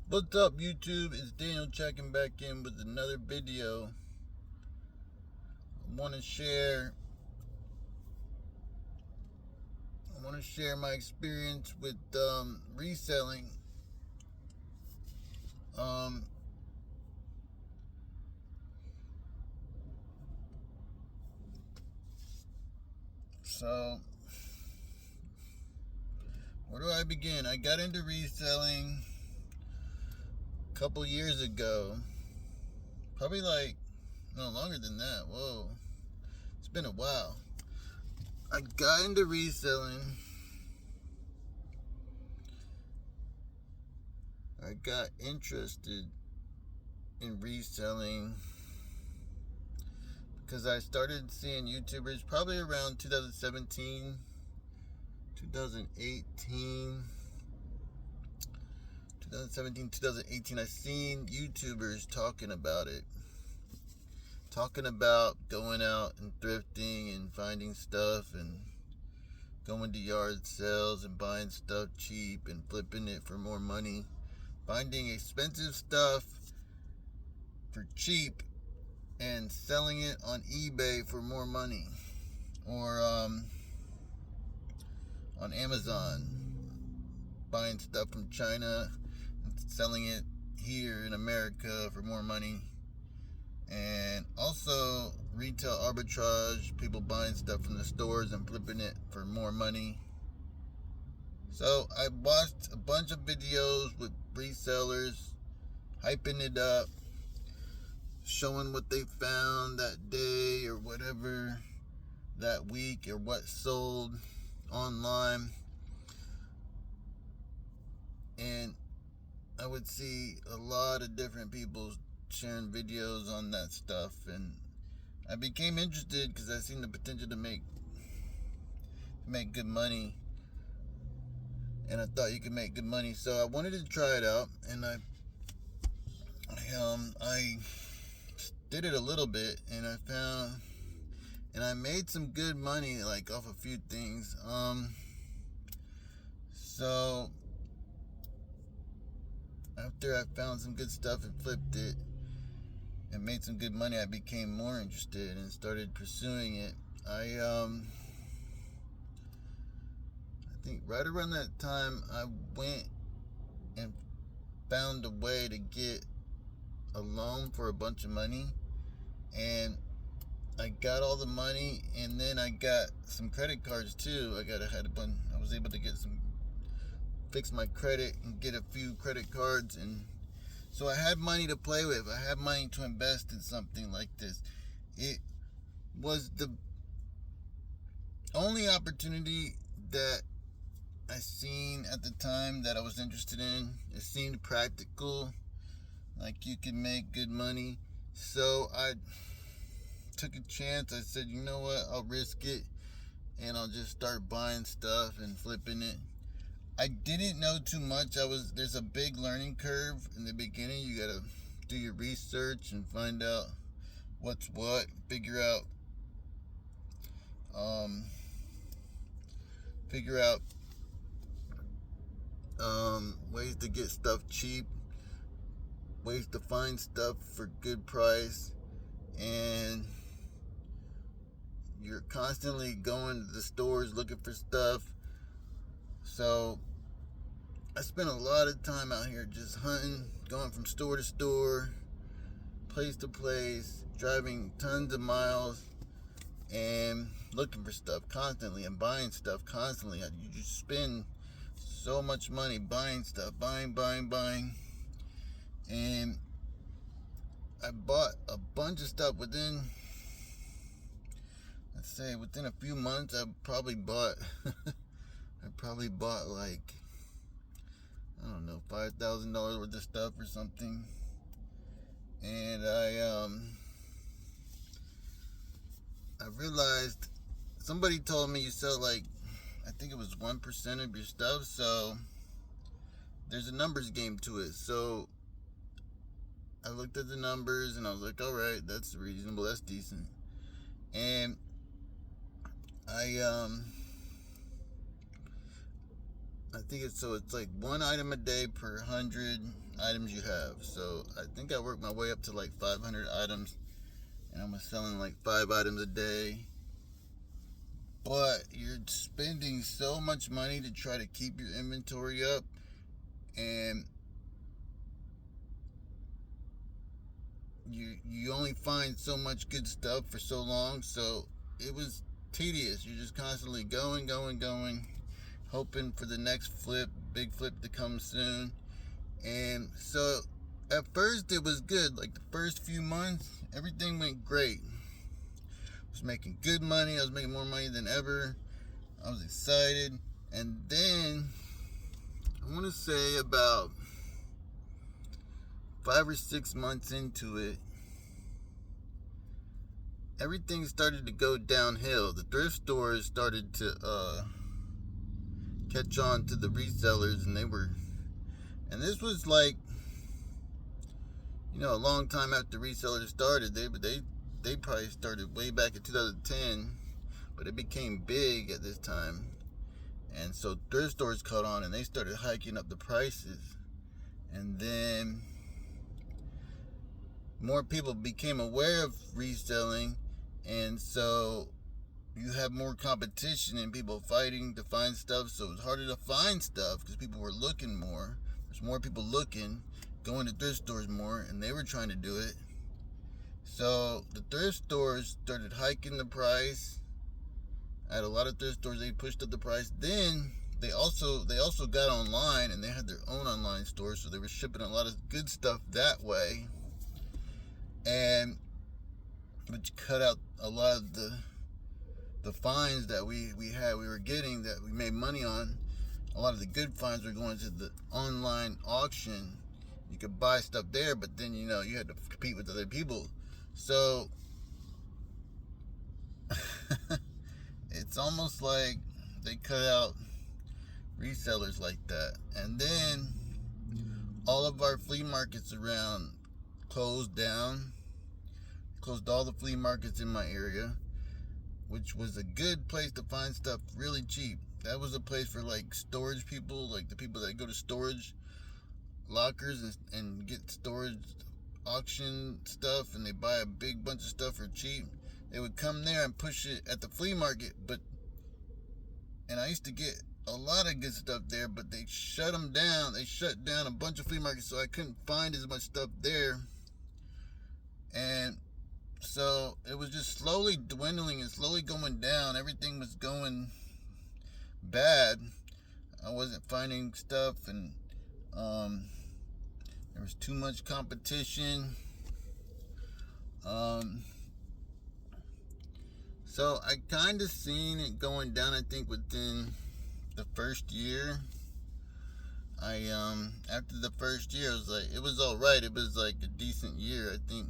What's up, YouTube? It's Daniel checking back in with another video. I want to share my experience with reselling. Um, so where do I begin? I got into reselling a couple years ago. Probably no longer than that. Whoa, it's been a while. I got into reselling. I got interested in reselling because I started seeing YouTubers probably around 2017, 2018, 2018. I seen YouTubers talking about it, talking about going out and thrifting and finding stuff and going to yard sales and buying stuff cheap and flipping it for more money, finding expensive stuff for cheap and selling it on eBay for more money, or on Amazon, buying stuff from China and selling it here in America for more money. And also retail arbitrage, people buying stuff from the stores and flipping it for more money. So I watched a bunch of videos with resellers hyping it up, showing what they found that day or whatever, that week, or what sold online. And I would see a lot of different people sharing videos on that stuff, and I became interested because I seen the potential to make good money, and I thought you could make good money, so I wanted to try it out. And I did it a little bit, and I made some good money, like off a few things. So after I found some good stuff and flipped it and made some good money, I became more interested and started pursuing it. I think right around that time I went and found a way to get a loan for a bunch of money, and I got all the money, and then I got some credit cards too. I was able to fix my credit and get a few credit cards, and so I had money to play with. I had money to invest in something like this. It was the only opportunity that I seen at the time that I was interested in. It seemed practical, like you could make good money. So I took a chance. I said, you know what, I'll risk it, and I'll just start buying stuff and flipping it. I didn't know too much. There's a big learning curve in the beginning. You gotta do your research and find out what's what, figure out um, ways to get stuff cheap, ways to find stuff for good price, and you're constantly going to the stores looking for stuff. So I spent a lot of time out here just hunting, going from store to store, place to place, driving tons of miles, and looking for stuff constantly and buying stuff constantly. You just spend so much money buying stuff, buying. And I bought a bunch of stuff within a few months. I probably bought like, I don't know, $5,000 worth of stuff or something. And I realized, somebody told me you sell like, I think it was 1% of your stuff, so there's a numbers game to it. So I looked at the numbers and I was like, all right, that's reasonable, that's decent. And I I think it's like one item a day per 100 items you have. So I think I worked my way up to like 500 items, and I'm selling like 5 items a day. But you're spending so much money to try to keep your inventory up, and you only find so much good stuff for so long. So it was tedious. You're just constantly going, hoping for the next big flip to come soon. And so at first it was good. Like the first few months, everything went great. I was making good money. I was making more money than ever. I was excited. And then I want to say about 5 or 6 months into it, everything started to go downhill. The thrift stores started to catch on to the resellers, and this was like, a long time after resellers started. They probably started way back in 2010, but it became big at this time. And so thrift stores caught on, and they started hiking up the prices. And then more people became aware of reselling, and so you have more competition and people fighting to find stuff. So it's harder to find stuff because people were looking more. There's more people looking, going to thrift stores more, and they were trying to do it. So the thrift stores started hiking the price. At a lot of thrift stores, they pushed up the price. Then they also got online, and they had their own online store, so they were shipping a lot of good stuff that way, and which cut out a lot of the finds that we were getting, that we made money on. A lot of the good finds were going to the online auction. You could buy stuff there, but then you had to compete with other people. So it's almost like they cut out resellers like that. And then all of our flea markets around closed down. Closed all the flea markets in my area, which was a good place to find stuff really cheap. That was a place for like storage people, like the people that go to storage lockers and get storage auction stuff, and they buy a big bunch of stuff for cheap. They would come there and push it at the flea market, and I used to get a lot of good stuff there, but they shut them down. They shut down a bunch of flea markets, so I couldn't find as much stuff there. And so it was just slowly dwindling and slowly going down. Everything was going bad. I wasn't finding stuff, and there was too much competition. So I kind of seen it going down. I think within the first year, after the first year, it was all right. It was like a decent year. I think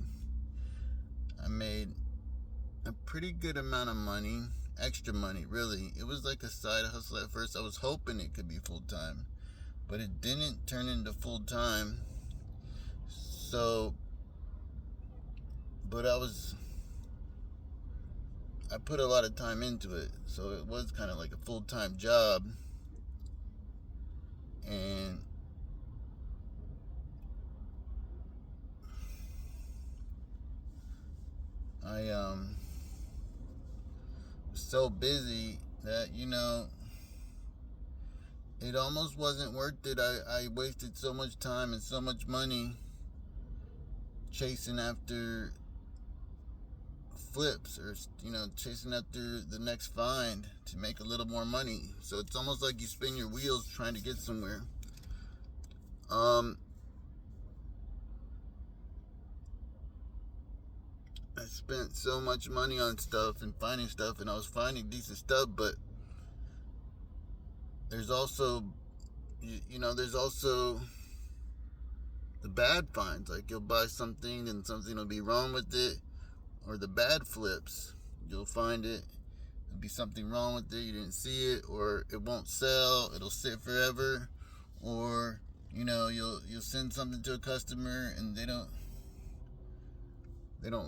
I made a pretty good amount of money, extra money, really. It was like a side hustle at first. I was hoping it could be full time, but it didn't turn into full time. So, but I put a lot of time into it, so it was kind of like a full-time job. And I was so busy that it almost wasn't worth it. I wasted so much time and so much money chasing after flips, or chasing after the next find to make a little more money. So it's almost like you spin your wheels trying to get somewhere. I spent so much money on stuff and finding stuff, and I was finding decent stuff, but there's also there's also the bad finds. Like, you'll buy something and something will be wrong with it, or the bad flips. You'll find it, there'll be something wrong with it, you didn't see it, or it won't sell, it'll sit forever, or you'll send something to a customer and they don't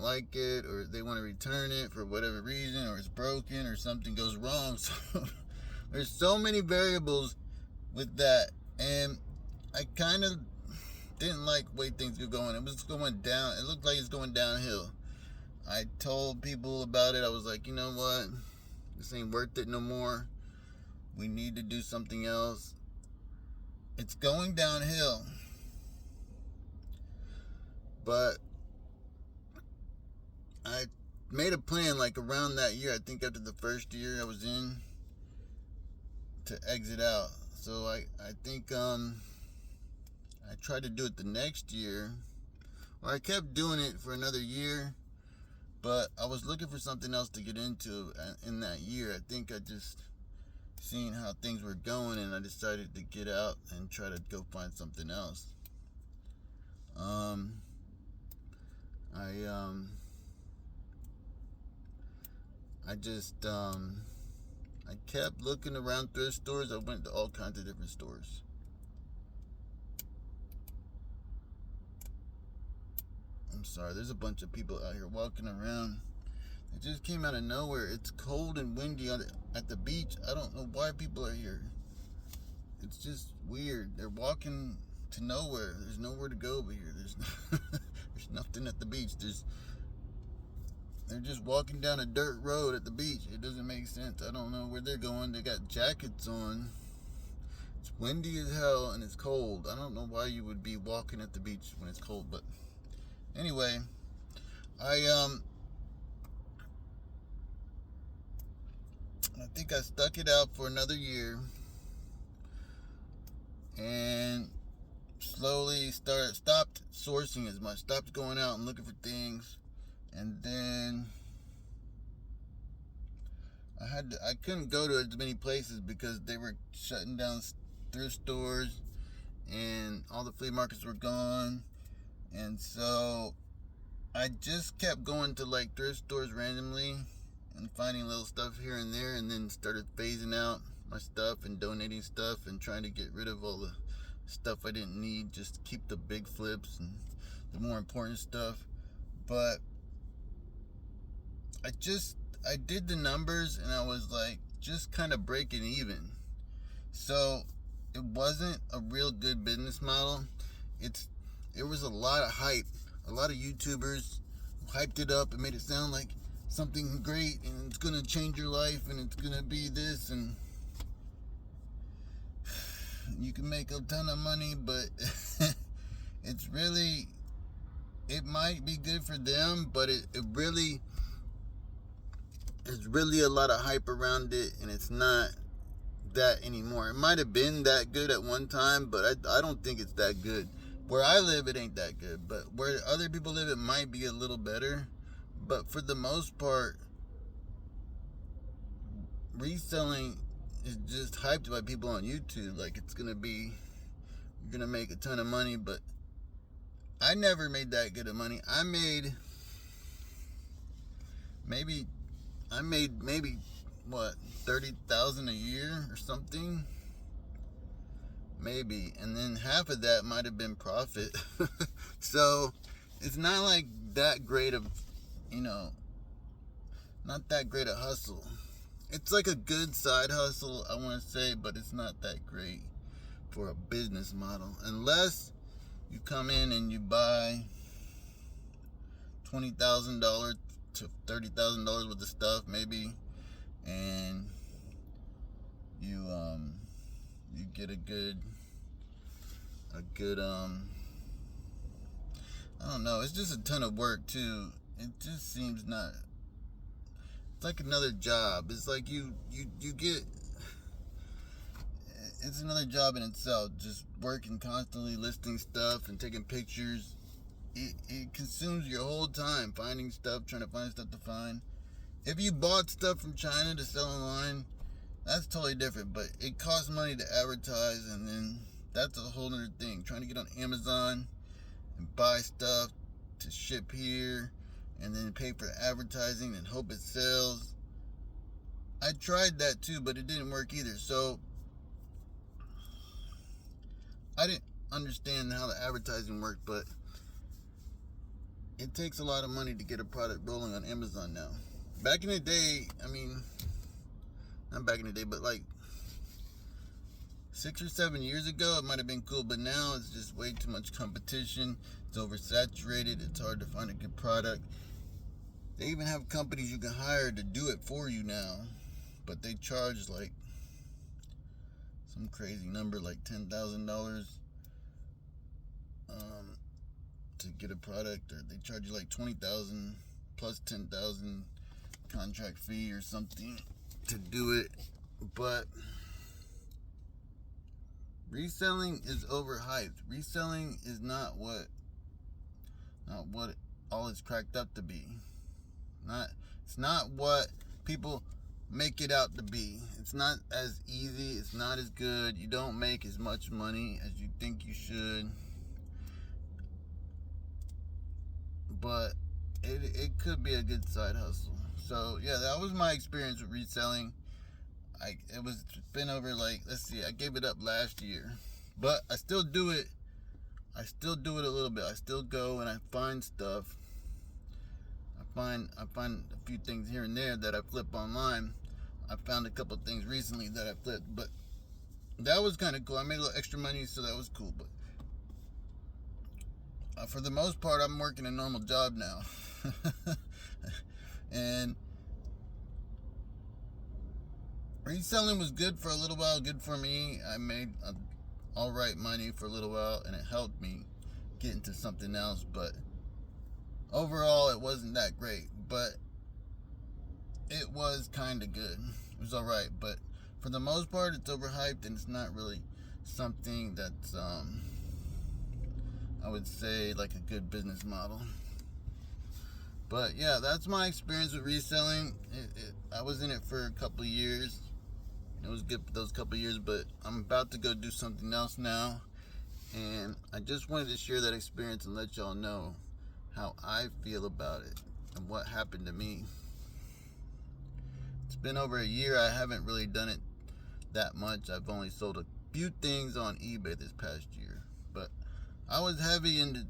like it, or they want to return it for whatever reason, or it's broken, or something goes wrong. So there's so many variables with that. And I kind of didn't like the way things were going. It was going down. It looked like it's going downhill. I told people about it. I was like, you know what? This ain't worth it no more. We need to do something else. It's going downhill. But I made a plan like around that year. I think after the first year I was in, to exit out. So I think I tried to do it the next year. Or I kept doing it for another year. But I was looking for something else to get into in that year. I think I just seen how things were going, and I decided to get out and try to go find something else. I kept looking around thrift stores. I went to all kinds of different stores. I'm sorry, there's a bunch of people out here walking around. It just came out of nowhere. It's cold and windy at the beach. I don't know why people are here. It's just weird. They're walking to nowhere. There's nowhere to go over here. There's nothing at the beach. They're just walking down a dirt road at the beach. It doesn't make sense. I don't know where they're going. They got jackets on. It's windy as hell and it's cold. I don't know why you would be walking at the beach when it's cold, but anyway, I think I stuck it out for another year and slowly stopped sourcing as much, stopped going out and looking for things. And then I couldn't go to as many places because they were shutting down thrift stores and all the flea markets were gone. And so I just kept going to like thrift stores randomly and finding little stuff here and there, and then started phasing out my stuff and donating stuff and trying to get rid of all the stuff I didn't need, just to keep the big flips and the more important stuff. But I did the numbers and I was like just kind of breaking even. So it wasn't a real good business model. It was a lot of hype. A lot of YouTubers hyped it up and made it sound like something great and it's gonna change your life and it's gonna be this and you can make a ton of money, but it might be good for them, but there's really a lot of hype around it, and it's not that anymore. It might have been that good at one time, but I don't think it's that good. Where I live, it ain't that good, but where other people live, it might be a little better. But for the most part, reselling is just hyped by people on YouTube. Like you're gonna make a ton of money, but I never made that good of money. I made maybe what, 30,000 a year or something, maybe, and then half of that might have been profit. So it's not like that great of, not that great a hustle. It's like a good side hustle, I want to say, but it's not that great for a business model unless you come in and you buy $20,000 to $30,000 worth of stuff, maybe, and you get a good I don't know, it's just a ton of work too. It just seems not, it's like another job. It's like you get, it's another job in itself, just working constantly, listing stuff and taking pictures. It consumes your whole time finding stuff, trying to find stuff to find. If you bought stuff from China to sell online, that's totally different, but it costs money to advertise, and then that's a whole other thing. Trying to get on Amazon and buy stuff to ship here, and then pay for advertising and hope it sells. I tried that too, but it didn't work either. So I didn't understand how the advertising worked, but it takes a lot of money to get a product rolling on Amazon now. Back in the day, I mean, not back in the day, but like 6 or 7 years ago, it might have been cool, but now it's just way too much competition. It's oversaturated. It's hard to find a good product. They even have companies you can hire to do it for you now, but they charge like some crazy number, like $10,000 to get a product, or they charge you like $20,000 plus $10,000 contract fee or something to do it. But reselling is overhyped. Reselling is not what all it's cracked up to be. It's not what people make it out to be. It's not as easy. It's not as good. You don't make as much money as you think you should. But it could be a good side hustle. So yeah, that was my experience with reselling. It's been over, like, let's see, I gave it up last year, but I still do it. I still do it a little bit. I still go and I find stuff. I find a few things here and there that I flip online. I found a couple things recently that I flipped, but that was kind of cool. I made a little extra money, so that was cool. But for the most part, I'm working a normal job now. And reselling was good for a little while, good for me. I made all right money for a little while, and it helped me get into something else. But overall, it wasn't that great. But it was kind of good. It was all right. But for the most part, it's overhyped, and it's not really something that's I would say like a good business model. But yeah, that's my experience with reselling. I was in it for a couple of years. It was good for those couple of years, but I'm about to go do something else now. And I just wanted to share that experience and let y'all know how I feel about it and what happened to me. It's been over a year. I haven't really done it that much. I've only sold a few things on eBay this past year. But I was heavy into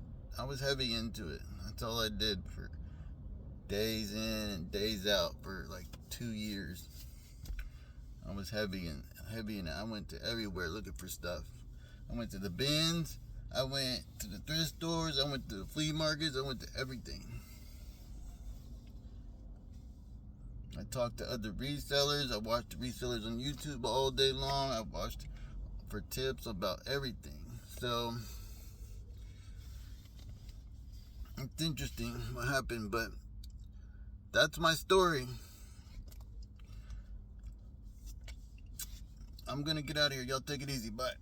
it. That's all I did for days in and days out for like 2 years. I was heavy in it. I went to everywhere looking for stuff. I went to the bins. I went to the thrift stores. I went to the flea markets. I went to everything. I talked to other resellers. I watched the resellers on YouTube all day long. I watched for tips about everything. So it's interesting what happened, but that's my story. I'm gonna get out of here. Y'all take it easy. Bye.